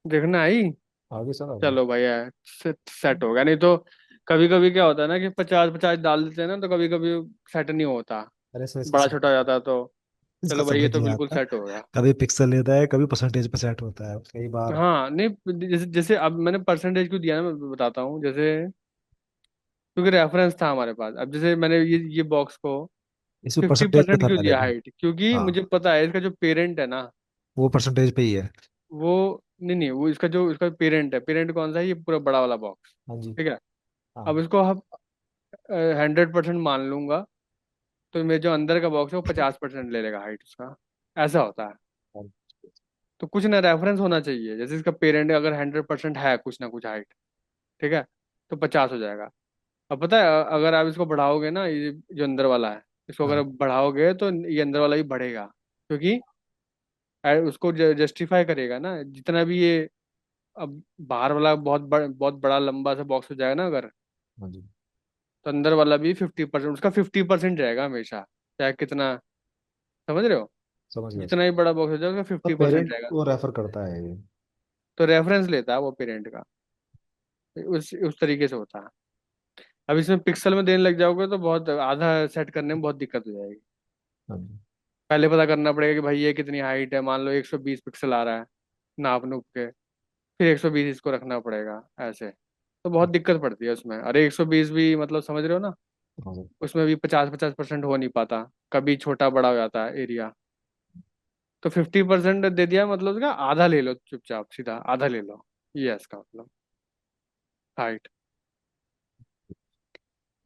देखना आई। आगे सर आगे। चलो भाई यार, सेट हो गया। नहीं तो कभी कभी क्या होता है ना कि 50-50 डाल देते हैं ना, तो कभी कभी सेट नहीं होता। अरे सर इसका बड़ा छोटा हो जाता है तो। इसका चलो भाई, ये समझ तो नहीं बिल्कुल आता। सेट हो गया। कभी पिक्सल लेता है, कभी परसेंटेज पे सेट होता है कई बार। हाँ नहीं, जैसे जैसे अब मैंने परसेंटेज क्यों दिया ना, मैं बताता हूँ जैसे। क्योंकि रेफरेंस था हमारे पास। अब जैसे मैंने ये बॉक्स को इसमें फिफ्टी परसेंटेज पे परसेंट था क्यों पहले दिया भी। हाइट, क्योंकि हाँ मुझे पता है इसका जो पेरेंट है ना, वो परसेंटेज पे ही है। वो नहीं नहीं, वो इसका जो इसका पेरेंट है, पेरेंट कौन सा है, ये पूरा बड़ा वाला बॉक्स। हाँ जी। ठीक है। अब हाँ। इसको हम 100% मान लूंगा, तो मेरे जो अंदर का बॉक्स है वो 50% ले लेगा हाइट उसका। ऐसा होता है। हाँ, तो कुछ ना रेफरेंस होना चाहिए, जैसे इसका पेरेंट अगर 100% है कुछ ना कुछ हाइट। ठीक है। तो 50 हो जाएगा। अब पता है, अगर आप इसको बढ़ाओगे ना, ये जो अंदर वाला है, इसको अगर हाँ, आप बढ़ाओगे तो ये अंदर वाला भी बढ़ेगा, क्योंकि उसको जस्टिफाई करेगा ना जितना भी ये। अब बाहर वाला बहुत बड़ा लंबा सा बॉक्स हो जाएगा ना अगर, हाँ जी। तो अंदर वाला भी 50%, उसका 50% रहेगा हमेशा, चाहे कितना। समझ रहे हो? समझ गया सर। जितना ही बड़ा बॉक्स हो जाएगा उसका तो 50% पेरेंट रहेगा। को रेफर करता है ये। तो रेफरेंस लेता है वो पेरेंट का। उस तरीके से होता है। अब इसमें पिक्सल में देने लग जाओगे तो बहुत आधा सेट करने में बहुत दिक्कत हो जाएगी। हाँ जी। पहले पता करना पड़ेगा कि भाई ये कितनी हाइट है, मान लो 120 पिक्सल आ रहा है, नाप नूप के। फिर 120 इसको रखना पड़ेगा ऐसे। तो बहुत दिक्कत पड़ती है उसमें। अरे 120 भी मतलब समझ रहे हो ना? हाँ सर। उसमें भी 50-50% हो नहीं पाता। कभी छोटा बड़ा हो जाता है एरिया। तो 50% दे दिया मतलब उसका आधा ले लो, चुपचाप सीधा आधा ले लो। ये है इसका मतलब हाइट।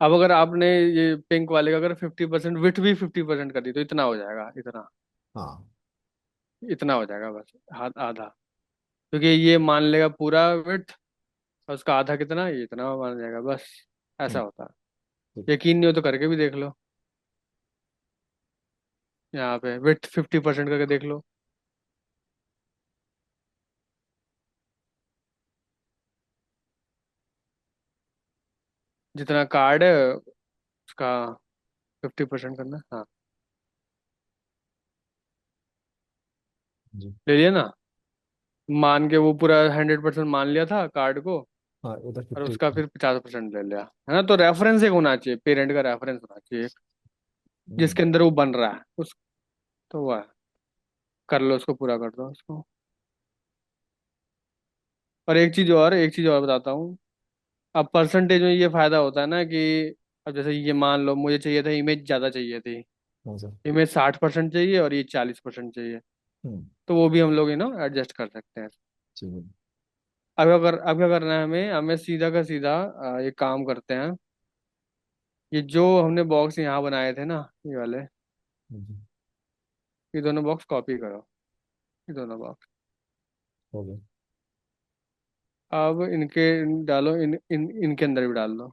अब अगर आपने ये पिंक वाले का अगर 50% विथ भी 50% कर दी, तो इतना हो जाएगा, इतना। हाँ। इतना हो जाएगा बस, हाथ आधा। क्योंकि ये मान लेगा पूरा विथ, और उसका आधा कितना, ये इतना मान जाएगा बस। ऐसा हम्म, होता ठीक। है। यकीन नहीं हो तो करके भी देख लो। यहाँ पे विथ 50% करके देख लो। जितना कार्ड है उसका 50% करना। हाँ, जी। ले लिया ना? मान के वो पूरा 100% मान लिया था कार्ड को। हाँ उधर और 50। उसका फिर 50% ले लिया है ना? तो रेफरेंस एक होना चाहिए, पेरेंट का रेफरेंस होना चाहिए एक, हम्म, जिसके अंदर वो बन रहा है उस। तो वो है। कर लो उसको, पूरा कर दो उसको। और एक चीज और बताता हूँ। अब परसेंटेज में ये फायदा होता है ना कि, अब जैसे ये मान लो मुझे चाहिए था, इमेज ज्यादा चाहिए थी। हाँ सर। इमेज 60% चाहिए और ये 40% चाहिए। हम्म। तो वो भी हम लोग एडजस्ट कर सकते हैं। ठीक है। अब क्या करना है हमें हमें सीधा का सीधा ये काम करते हैं। ये जो हमने बॉक्स यहाँ बनाए थे ना, ये वाले, जी। ये दोनों बॉक्स कॉपी करो। ये दोनों बॉक्स हो गया। अब इनके डालो, इनके अंदर भी डाल दो।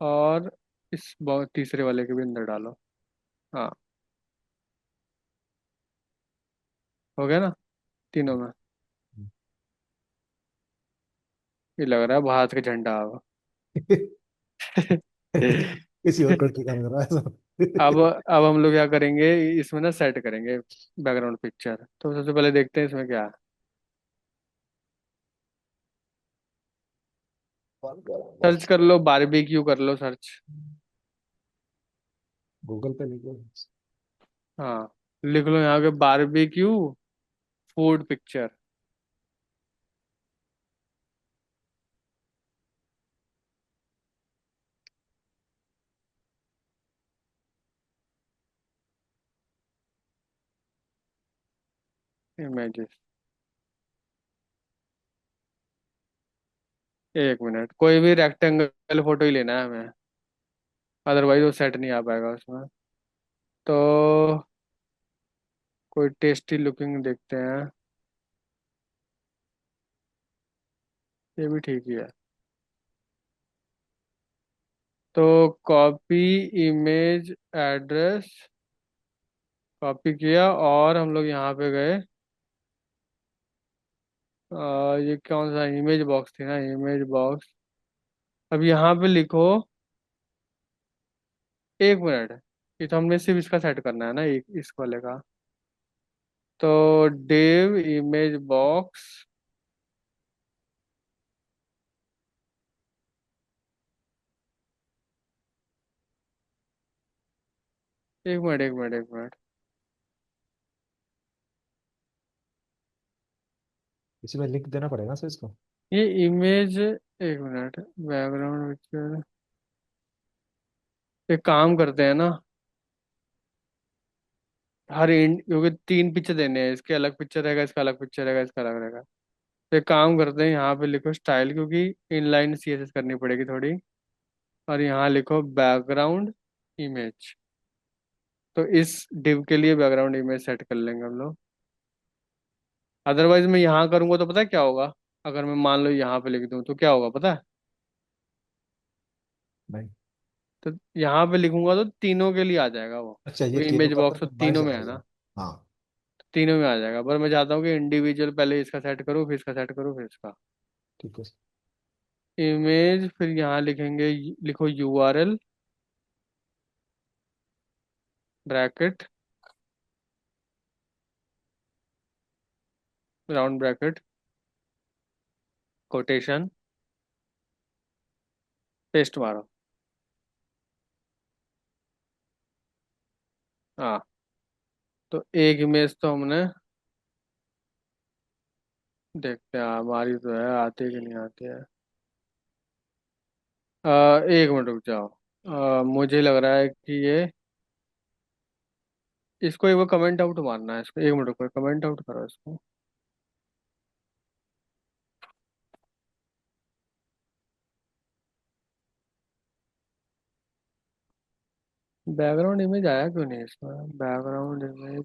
और इस तीसरे वाले के भी अंदर डालो। हाँ, हो गया ना तीनों में? ये लग रहा है भारत का झंडा अब। किसी और कंट्री का लग रहा है अब सर। अब हम लोग क्या करेंगे, इसमें ना सेट करेंगे बैकग्राउंड पिक्चर। तो सबसे पहले देखते हैं इसमें क्या है। सर्च कर लो, बारबेक्यू कर लो सर्च। गूगल पे लिखो। हाँ, लिख लो यहाँ के बारबेक्यू फूड पिक्चर। इमेजेस। एक मिनट, कोई भी रेक्टेंगल फोटो ही लेना है हमें, अदरवाइज वो सेट नहीं आ पाएगा उसमें। तो कोई टेस्टी लुकिंग देखते हैं। ये भी ठीक ही है। तो कॉपी इमेज एड्रेस, कॉपी किया और हम लोग यहाँ पे गए। ये कौन सा इमेज बॉक्स थी ना, इमेज बॉक्स। अब यहाँ पे लिखो, एक मिनट, ये तो हमने सिर्फ इसका सेट करना है ना, एक इस वाले का। तो डिव इमेज बॉक्स। एक मिनट, एक मिनट, एक मिनट। इसमें लिंक देना पड़ेगा सर इसको। ये इमेज, एक मिनट, बैकग्राउंड पिक्चर। एक काम करते हैं ना, क्योंकि तीन पिक्चर देने हैं, इसके अलग पिक्चर रहेगा, इसका अलग पिक्चर रहेगा, इसका अलग रहेगा। तो एक काम करते हैं, यहाँ पे लिखो स्टाइल, क्योंकि इनलाइन सीएसएस करनी पड़ेगी थोड़ी। और यहाँ लिखो बैकग्राउंड इमेज। तो इस डिव के लिए बैकग्राउंड इमेज सेट कर लेंगे हम लोग। अदरवाइज मैं यहाँ करूँगा तो पता है क्या होगा, अगर मैं मान लो यहाँ पे लिख दूँ तो क्या होगा पता है। नहीं। तो यहाँ पे लिखूंगा तो तीनों के लिए आ जाएगा वो। अच्छा, ये वो तीनों इमेज का बॉक्स फिर तो मैच तीनों हो में है जाएगा। ना। हाँ। तो तीनों में आ जाएगा, पर मैं चाहता हूँ कि इंडिविजुअल पहले इसका सेट करूँ, फिर इसका सेट करूँ, फिर इसका। ठीक है। इमेज, फिर यहाँ लिखेंगे, लिखो URL bracket, round bracket, quotation, paste मारो। हाँ। तो एक इमेज तो हमने, देखते हैं हमारी तो है, आती है कि नहीं आती है। एक मिनट रुक जाओ। मुझे लग रहा है कि ये, इसको एक बार कमेंट आउट मारना है, इसको एक मिनट रुको, कमेंट आउट करो इसको। बैकग्राउंड इमेज आया क्यों नहीं इसमें, background image,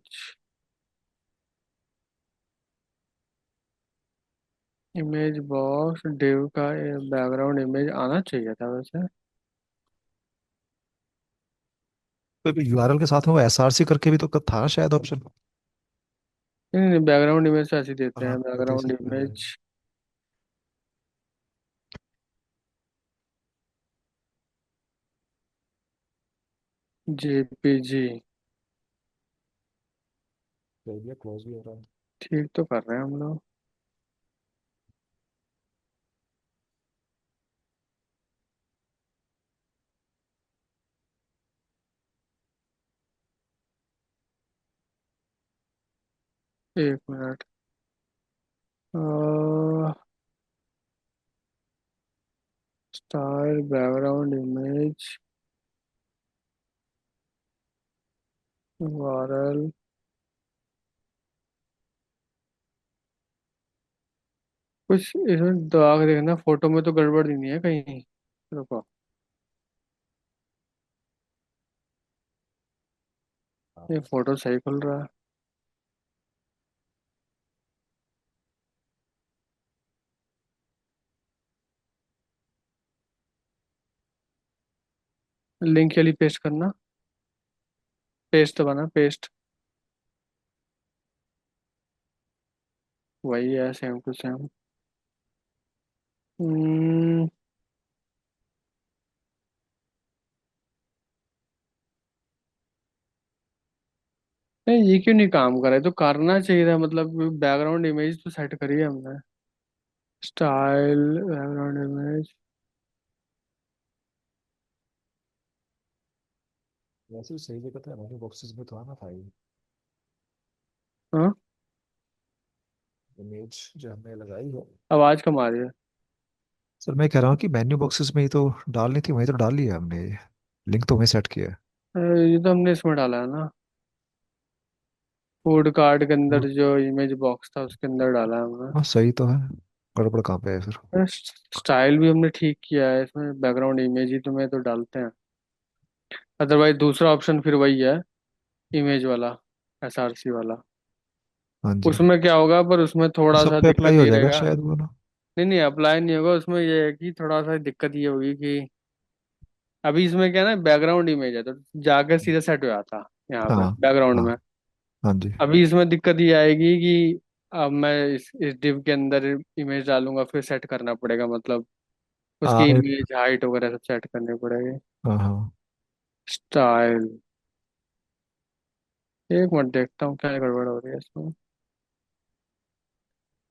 image box div का बैकग्राउंड इमेज आना चाहिए था वैसे। तो यूआरएल के साथ में वो एसआरसी करके भी तो था शायद ऑप्शन। नहीं नहीं, बैकग्राउंड इमेज तो ऐसे ही देते हाँ, हैं, वो तो बैकग्राउंड इसी में है। Image JPG. तो ये क्लोज भी हो रहा है। ठीक तो कर रहे हैं हम लोग। एक minute. Style background image URL. कुछ इसमें दबा के देखना, फोटो में तो गड़बड़ नहीं है कहीं। रुको, हाँ। ये फोटो सही खुल रहा है। लिंक के लिए पेस्ट करना, पेस्ट दबाना, पेस्ट। वही है, सेम टू सेम। हम्म। नहीं, ये क्यों नहीं काम कर रहा है, तो करना चाहिए था, मतलब बैकग्राउंड इमेज तो सेट करी है हमने। Style background image. वैसे भी सही जगह था, हमारे बॉक्सेस में तो आना था ये। हाँ। इमेज जो हमने लगाई है। आवाज कम आ रही है। सर मैं कह रहा हूँ कि मेन्यू बॉक्सेस में ही तो डालनी थी, वहीं तो डाल लिया हमने। लिंक तो वहीं सेट किया है। ये तो हमने इसमें डाला है ना, फूड कार्ट के हाँ। अंदर जो इमेज बॉक्स था उसके अंदर डाला है हमने। हाँ, सही तो है। गड़बड़ कहाँ पे है फिर? स्टाइल भी हमने ठीक किया है, इसमें बैकग्राउंड इमेज ही तुम्हें तो डालते हैं। अदरवाइज दूसरा ऑप्शन फिर वही है, इमेज वाला, एसआरसी वाला। हाँ जी। उसमें क्या होगा, पर उसमें तो थोड़ा सब सा पे अप्लाई दिक्कत हो ये जाएगा रहेगा। शायद वो ना। नहीं नहीं, अप्लाई नहीं होगा उसमें, ये है कि थोड़ा सा दिक्कत ये होगी कि अभी इसमें क्या है ना, बैकग्राउंड इमेज है तो जाके सीधा सेट हो जाता यहाँ पे हाँ। बैकग्राउंड हाँ। में। हाँ जी। अभी इसमें दिक्कत ये आएगी कि अब मैं इस डिव के अंदर इमेज डालूंगा, फिर सेट करना पड़ेगा, मतलब हाँ उसकी इमेज हाइट वगैरह सब सेट करनी पड़ेगी। हाँ हाँ। स्टाइल, एक मिनट देखता हूँ क्या गड़बड़ हो रही है इसमें।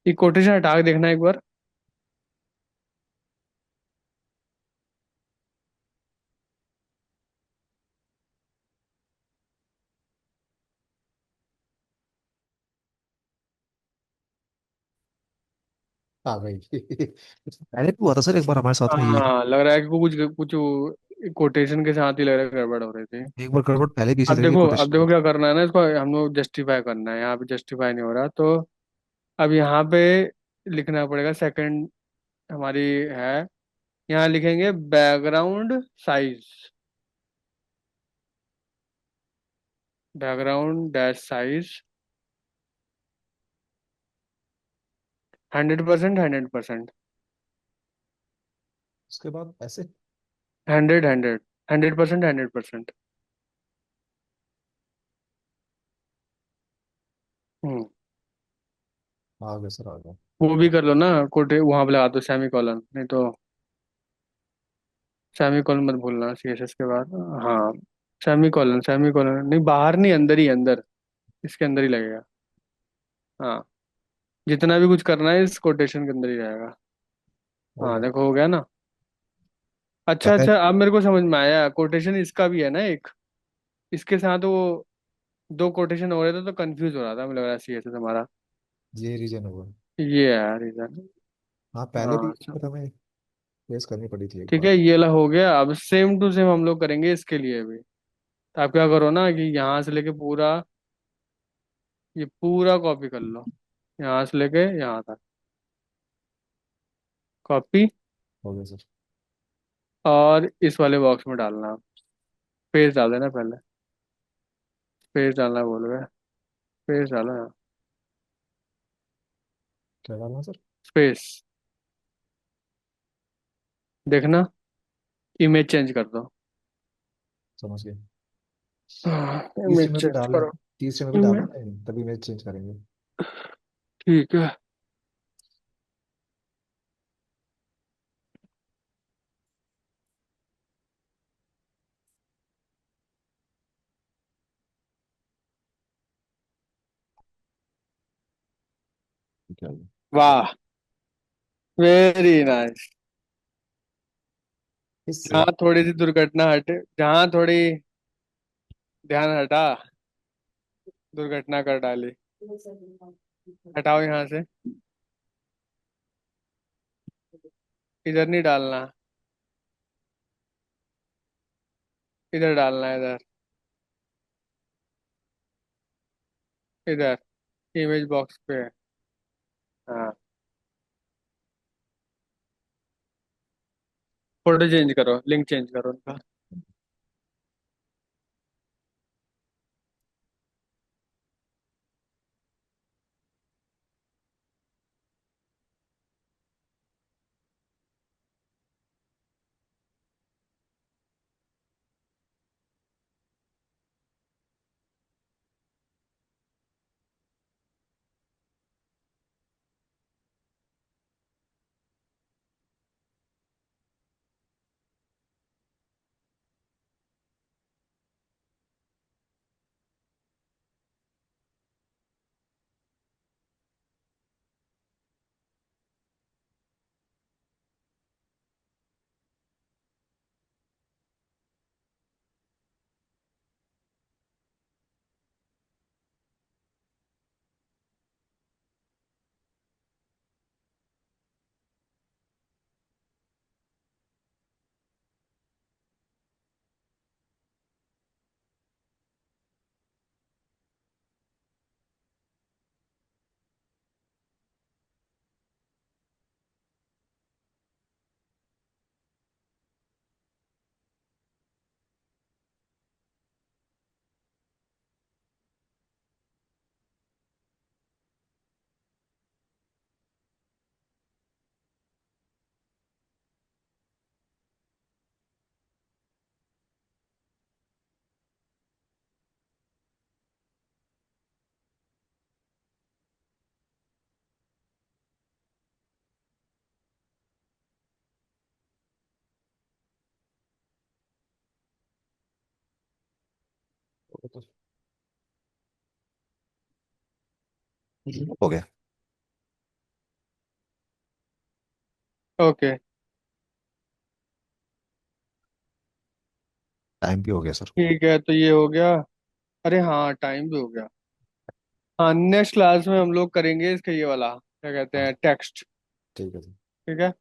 ये कोटेशन हटा के देखना एक बार। आ गई। पहले भी हुआ था सर एक बार हमारे साथ में ये। हाँ लग रहा है कि कुछ कुछ कोटेशन के साथ ही लग रहा है गड़बड़ हो रही थी। एक बार गड़बड़ पहले भी इसी तरह की अब कोटेशन की देखो थी। क्या करना है ना, इसको हम लोग जस्टिफाई करना है, यहाँ पे जस्टिफाई नहीं हो रहा तो अब यहाँ पे लिखना पड़ेगा सेकंड हमारी है, यहाँ लिखेंगे background size, background dash size 100%, 100%, उसके बाद ऐसे। 100, 100%, 100%। हम्म। आ गया सर, आ गया। वो भी कर लो ना, कोटे वहां पे लगा दो सेमी कॉलन, नहीं तो सेमी कॉलन मत भूलना सीएसएस के बाद। हाँ, सेमी कॉलन, सेमी कॉलन नहीं, बाहर नहीं, अंदर ही, अंदर, इसके अंदर ही लगेगा। हाँ, जितना भी कुछ करना है इस कोटेशन के अंदर ही रहेगा। हो हाँ गया। देखो, हो गया ना। अच्छा पहले। अच्छा, अब मेरे को समझ में आया, कोटेशन इसका भी है ना एक, इसके साथ वो दो कोटेशन हो रहे थे तो कंफ्यूज हो रहा था, मुझे लग रहा है सीएसएस हमारा। ये रीजन होगा। ये है रीजन। हाँ, पहले भी हाँ दिक्कत हमें फेस करनी पड़ी थी एक ठीक बार। है, ये वाला हो गया। अब सेम टू सेम हम लोग करेंगे इसके लिए भी। तो आप क्या करो ना कि यहाँ से लेके पूरा, ये पूरा कॉपी कर लो, यहाँ से लेके यहाँ तक कॉपी, हो गया सर। और इस वाले बॉक्स में डालना। स्पेस डाल देना पहले, स्पेस डालना बोल गए, स्पेस डालो यहाँ, क्या डालना सर? स्पेस। देखना, इमेज चेंज कर दो। समझ गए। इमेज तीसरे में भी चेंज डालना है। करो। तीसरे में भी इमेज, डालना है, तभी मैच चेंज करेंगे। ठीक है। क्या? वाह, वेरी नाइस। इससे। जहाँ थोड़ी सी दुर्घटना हटे, जहाँ थोड़ी ध्यान हटा, दुर्घटना कर डाली। हटाओ यहाँ से, इधर नहीं डालना, इधर डालना है, इधर, इधर इमेज बॉक्स पे है। हाँ, फोटो चेंज करो, लिंक चेंज करो उनका। तो हो गया। ओके। टाइम भी हो गया सर। ठीक है, तो ये हो गया। अरे हाँ, टाइम भी हो गया। हाँ, नेक्स्ट क्लास में हम लोग करेंगे इसका ये वाला, क्या कहते हाँ हैं, सर, टेक्स्ट। ठीक है सर। ठीक है।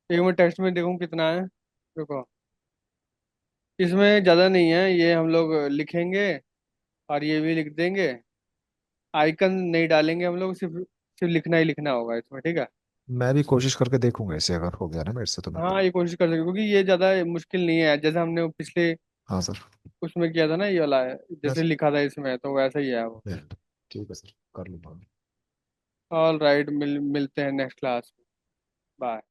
एक मिनट, टेक्स्ट में देखूँ कितना है। देखो, इसमें ज़्यादा नहीं है, ये हम लोग लिखेंगे और ये भी लिख देंगे। आइकन नहीं डालेंगे हम लोग, सिर्फ सिर्फ लिखना ही लिखना होगा इसमें, ठीक है। मैं भी कोशिश करके देखूंगा इसे, अगर हो गया ना मेरे से तो मैं हाँ, करूँ। ये कोशिश कर सकते, क्योंकि ये ज़्यादा मुश्किल नहीं है, जैसे हमने वो पिछले हाँ सर। उसमें किया था ना, ये वाला है, जैसे यस। लिखा था इसमें, तो वैसा ही है वो। ठीक है सर, कर लूँगा। ऑल राइट, मिलते हैं नेक्स्ट क्लास में। बाय।